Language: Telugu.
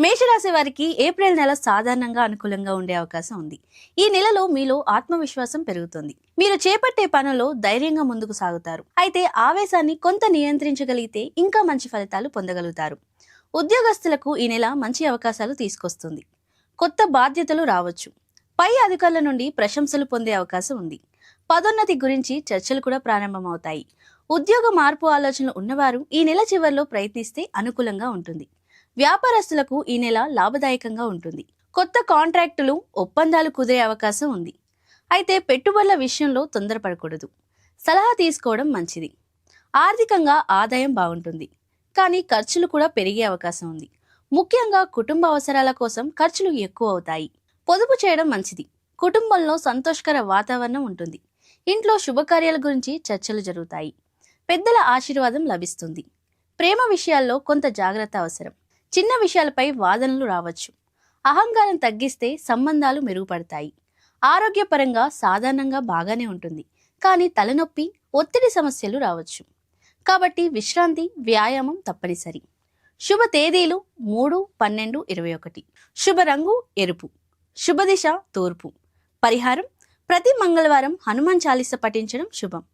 మేషరాశి వారికి ఏప్రిల్ నెల సాధారణంగా అనుకూలంగా ఉండే అవకాశం ఉంది. ఈ నెలలో మీలో ఆత్మవిశ్వాసం పెరుగుతుంది. మీరు చేపట్టే పనుల్లో ధైర్యంగా ముందుకు సాగుతారు. అయితే ఆవేశాన్ని కొంత నియంత్రించగలిగితే ఇంకా మంచి ఫలితాలు పొందగలుగుతారు. ఉద్యోగస్తులకు ఈ నెల మంచి అవకాశాలు తీసుకొస్తుంది. కొత్త బాధ్యతలు రావచ్చు. పై అధికారుల నుండి ప్రశంసలు పొందే అవకాశం ఉంది. పదోన్నతి గురించి చర్చలు కూడా ప్రారంభమవుతాయి. ఉద్యోగ మార్పు ఆలోచనలు ఉన్నవారు ఈ నెల చివరిలో ప్రయత్నిస్తే అనుకూలంగా ఉంటుంది. వ్యాపారస్తులకు ఈ నెల లాభదాయకంగా ఉంటుంది. కొత్త కాంట్రాక్టులు, ఒప్పందాలు కుదిరే అవకాశం ఉంది. అయితే పెట్టుబడుల విషయంలో తొందరపడకూడదు. సలహా తీసుకోవడం మంచిది. ఆర్థికంగా ఆదాయం బాగుంటుంది, కానీ ఖర్చులు కూడా పెరిగే అవకాశం ఉంది. ముఖ్యంగా కుటుంబ అవసరాల కోసం ఖర్చులు ఎక్కువ అవుతాయి. పొదుపు చేయడం మంచిది. కుటుంబంలో సంతోషకర వాతావరణం ఉంటుంది. ఇంట్లో శుభకార్యాల గురించి చర్చలు జరుగుతాయి. పెద్దల ఆశీర్వాదం లభిస్తుంది. ప్రేమ విషయాల్లో కొంత జాగ్రత్త అవసరం. చిన్న విషయాలపై వాదనలు రావచ్చు. అహంకారం తగ్గిస్తే సంబంధాలు మెరుగుపడతాయి. ఆరోగ్యపరంగా సాధారణంగా బాగానే ఉంటుంది, కానీ తలనొప్పి, ఒత్తిడి సమస్యలు రావచ్చు. కాబట్టి విశ్రాంతి, వ్యాయామం తప్పనిసరి. శుభ తేదీలు 3, 12, 21. శుభ రంగు ఎరుపు. శుభ దిశ తూర్పు. పరిహారం: ప్రతి మంగళవారం హనుమాన్ చాలీస పఠించడం శుభం.